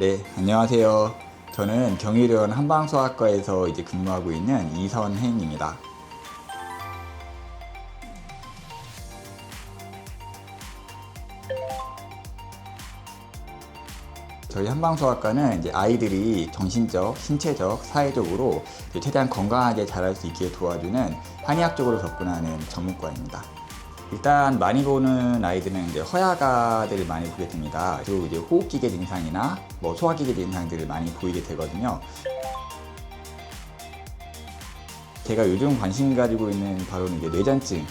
네, 안녕하세요. 저는 경희대원 한방소아과에서 근무하고 있는 이선행입니다. 저희 한방소아과는 아이들이 정신적, 신체적, 사회적으로 최대한 건강하게 자랄 수 있게 도와주는 한의학적으로 접근하는 전문과입니다. 일단 많이 보는 아이들은 허약아들을 많이 보게 됩니다. 그리고 호흡기계 증상이나 소화기계 증상들을 많이 보이게 되거든요. 제가 요즘 관심 가지고 있는 바로는 뇌전증에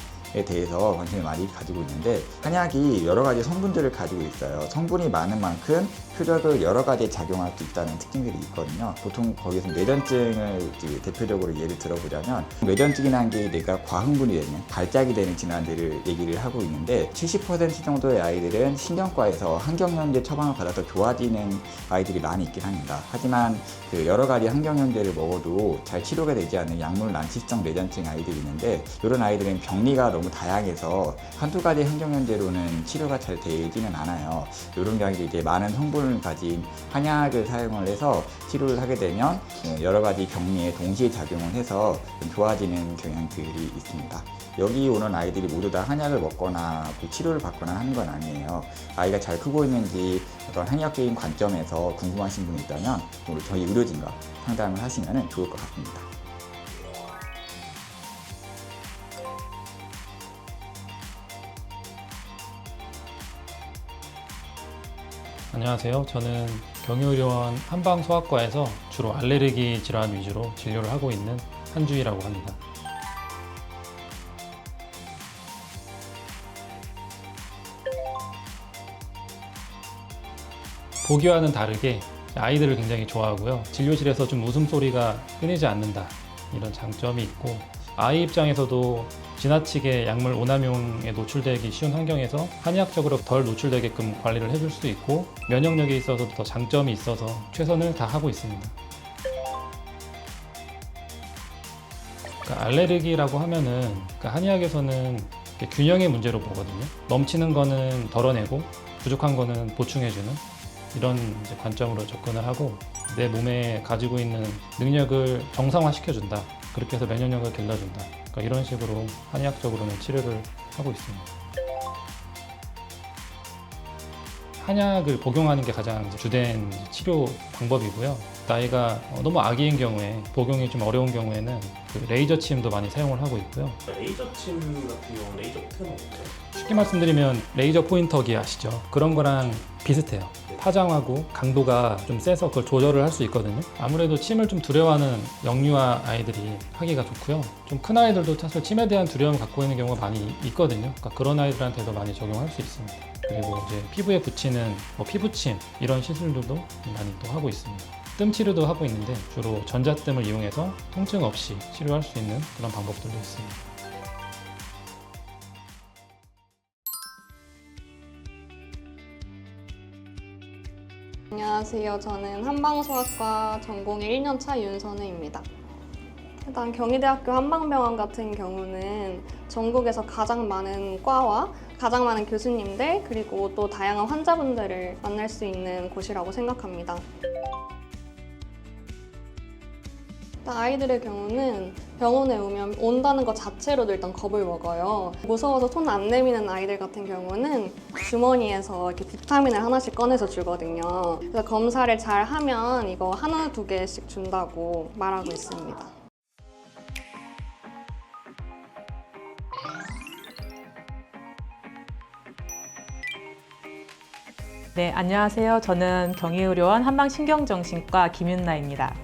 대해서 관심을 많이 가지고 있는데, 한약이 여러 가지 성분들을 가지고 있어요. 성분이 많은 만큼 표적을 여러 가지 작용할 수 있다는 특징들이 있거든요. 보통 거기서 뇌전증을 대표적으로 예를 들어보자면, 뇌전증이라는 게 뇌가 과흥분이 되는, 발작이 되는 질환들을 얘기를 하고 있는데, 70% 정도의 아이들은 신경과에서 항경련제 처방을 받아서 좋아지는 아이들이 많이 있긴 합니다. 하지만 여러 가지 항경련제를 먹어도 잘 치료가 되지 않는 약물 난치성 뇌전증 아이들이 있는데, 이런 아이들은 병리가 너무 다양해서 한두 가지 항경련제로는 치료가 잘 되지는 않아요. 이런 경우에 많은 성분을 가진 한약을 사용을 해서 치료를 하게 되면 여러 가지 병리에 동시에 작용을 해서 좀 좋아지는 경향들이 있습니다. 여기 오는 아이들이 모두 다 한약을 먹거나 치료를 받거나 하는 건 아니에요. 아이가 잘 크고 있는지 어떤 한의학적인 관점에서 궁금하신 분이 있다면 저희 의료진과 상담을 하시면 좋을 것 같습니다. 안녕하세요. 저는 경희의료원 한방소아과에서 주로 알레르기 질환 위주로 진료를 하고 있는 한주희라고 합니다. 보기와는 다르게 아이들을 굉장히 좋아하고요. 진료실에서 좀 웃음소리가 끊이지 않는다, 이런 장점이 있고, 아이 입장에서도 지나치게 약물 오남용에 노출되기 쉬운 환경에서 한의학적으로 덜 노출되게끔 관리를 해줄 수 있고, 면역력에 있어서도 더 장점이 있어서 최선을 다하고 있습니다. 알레르기라고 하면은 한의학에서는 균형의 문제로 보거든요. 넘치는 거는 덜어내고 부족한 거는 보충해주는 이런 관점으로 접근을 하고, 내 몸에 가지고 있는 능력을 정상화시켜준다, 그렇게 해서 면역력을 길러준다, 이런 식으로 한의학적으로는 치료를 하고 있습니다. 한약을 복용하는 게 가장 주된 치료 방법이고요. 나이가 너무 아기인 경우에, 복용이 좀 어려운 경우에는 레이저 침도 많이 사용을 하고 있고요. 레이저 침 같은 경우는 레이저 어떻게 먹어요? 쉽게 말씀드리면 레이저 포인터기 아시죠? 그런 거랑 비슷해요. 파장하고 강도가 좀 세서 그걸 조절을 할 수 있거든요. 아무래도 침을 좀 두려워하는 영유아 아이들이 하기가 좋고요. 좀 큰 아이들도 사실 침에 대한 두려움을 갖고 있는 경우가 많이 있거든요. 그런 아이들한테도 많이 적용할 수 있습니다. 그리고 피부에 붙이는 피부침, 이런 시술들도 많이 또 하고 있습니다. 뜸 치료도 하고 있는데, 주로 전자뜸을 이용해서 통증 없이 치료할 수 있는 그런 방법들도 있습니다. 안녕하세요. 저는 한방소아과 전공의 1년차 윤선혜입니다. 일단 경희대학교 한방병원 같은 경우는 전국에서 가장 많은 과와 가장 많은 교수님들, 그리고 또 다양한 환자분들을 만날 수 있는 곳이라고 생각합니다. 아이들의 경우는 병원에 온다는 것 자체로도 일단 겁을 먹어요. 무서워서 손 안 내미는 아이들 같은 경우는 주머니에서 이렇게 비타민을 하나씩 꺼내서 주거든요. 그래서 검사를 잘 하면 이거 하나, 두 개씩 준다고 말하고 있습니다. 네, 안녕하세요. 저는 경희의료원 한방신경정신과 김윤나입니다.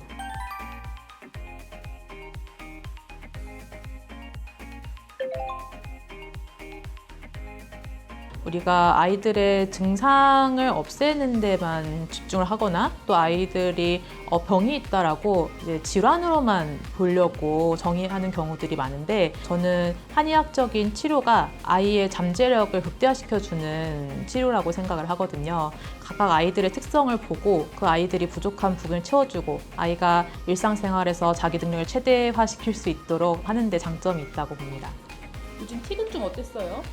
우리가 아이들의 증상을 없애는 데만 집중을 하거나, 또 아이들이 병이 있다라고 이제 질환으로만 보려고 정의하는 경우들이 많은데, 저는 한의학적인 치료가 아이의 잠재력을 극대화시켜주는 치료라고 생각을 하거든요. 각각 아이들의 특성을 보고 그 아이들이 부족한 부분을 채워주고, 아이가 일상생활에서 자기 능력을 최대화시킬 수 있도록 하는 데 장점이 있다고 봅니다. 요즘 틱은 좀 어땠어요?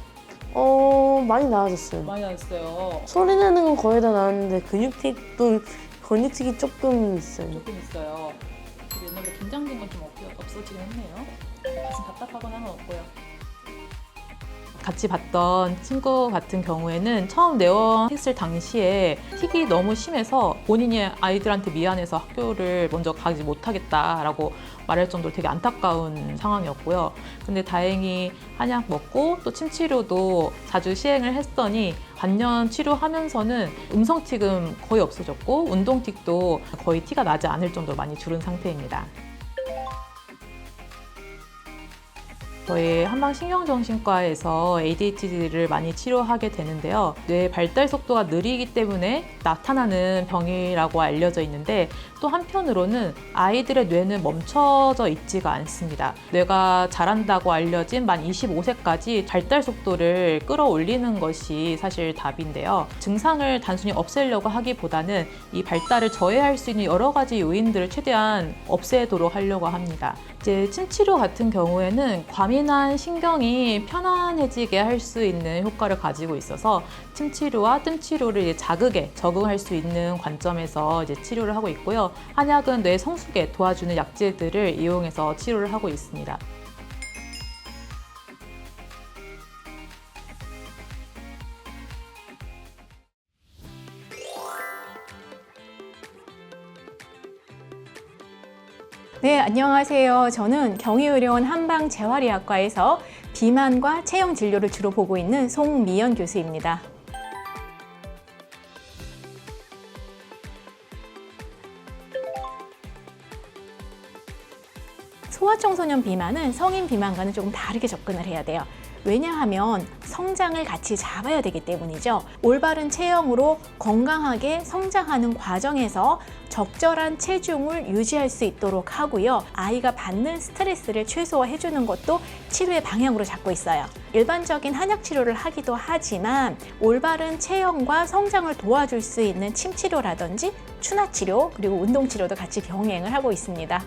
많이 나아졌어요. 많이 나았어요. 소리 내는 건 거의 다 나았는데 근육틱도 걸리튀기 조금 있어요. 조금 있어요. 그리고 옛날에 긴장된 건 좀 없어지긴 했네요. 가슴 답답하거나 하는 없고요. 같이 봤던 친구 같은 경우에는 처음 내원했을 당시에 틱이 너무 심해서 본인이 아이들한테 미안해서 학교를 먼저 가지 못하겠다라고 말할 정도로 되게 안타까운 상황이었고요. 근데 다행히 한약 먹고 또 침 치료도 자주 시행을 했더니 반년 치료하면서는 음성 틱은 거의 없어졌고 운동 틱도 거의 티가 나지 않을 정도로 많이 줄은 상태입니다. 저희 한방신경정신과에서 ADHD를 많이 치료하게 되는데요. 뇌 발달 속도가 느리기 때문에 나타나는 병이라고 알려져 있는데 또 한편으로는 아이들의 뇌는 멈춰져 있지가 않습니다. 뇌가 자란다고 알려진 만 25세까지 발달 속도를 끌어올리는 것이 사실 답인데요. 증상을 단순히 없애려고 하기보다는 이 발달을 저해할 수 있는 여러 가지 요인들을 최대한 없애도록 하려고 합니다. 이제 침치료 같은 경우에는 과민한 신경이 편안해지게 할 수 있는 효과를 가지고 있어서 침치료와 뜸치료를 이제 자극에 적응할 수 있는 관점에서 이제 치료를 하고 있고요. 한약은 뇌 성숙에 도와주는 약재들을 이용해서 치료를 하고 있습니다. 네, 안녕하세요. 저는 경희의료원 한방재활의학과에서 비만과 체형 진료를 주로 보고 있는 송미연 교수입니다. 소아청소년 비만은 성인 비만과는 조금 다르게 접근을 해야 돼요. 왜냐하면 성장을 같이 잡아야 되기 때문이죠. 올바른 체형으로 건강하게 성장하는 과정에서 적절한 체중을 유지할 수 있도록 하고요. 아이가 받는 스트레스를 최소화해 주는 것도 치료의 방향으로 잡고 있어요. 일반적인 한약 치료를 하기도 하지만 올바른 체형과 성장을 도와줄 수 있는 침 치료라든지 추나 치료 그리고 운동 치료도 같이 병행을 하고 있습니다.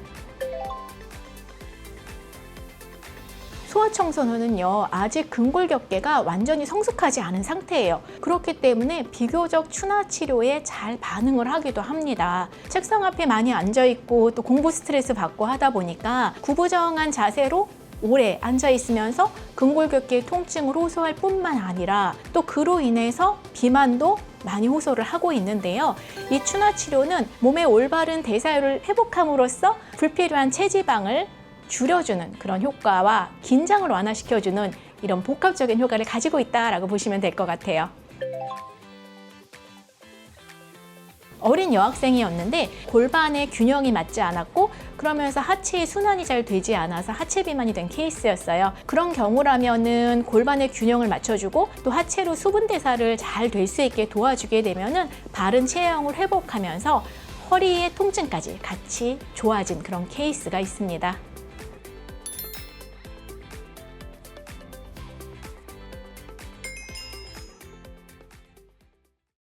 소아청소년은요, 아직 근골격계가 완전히 성숙하지 않은 상태예요. 그렇기 때문에 비교적 추나 치료에 잘 반응을 하기도 합니다. 책상 앞에 많이 앉아있고 또 공부 스트레스 받고 하다 보니까 구부정한 자세로 오래 앉아 있으면서 근골격계의 통증을 호소할 뿐만 아니라 또 그로 인해서 비만도 많이 호소를 하고 있는데요. 이 추나 치료는 몸의 올바른 대사율을 회복함으로써 불필요한 체지방을 줄여주는 그런 효과와 긴장을 완화시켜주는 이런 복합적인 효과를 가지고 있다라고 보시면 될 것 같아요. 어린 여학생이었는데 골반의 균형이 맞지 않았고 그러면서 하체의 순환이 잘 되지 않아서 하체 비만이 된 케이스였어요. 그런 경우라면은 골반의 균형을 맞춰주고 또 하체로 수분 대사를 잘 될 수 있게 도와주게 되면은 바른 체형을 회복하면서 허리의 통증까지 같이 좋아진 그런 케이스가 있습니다.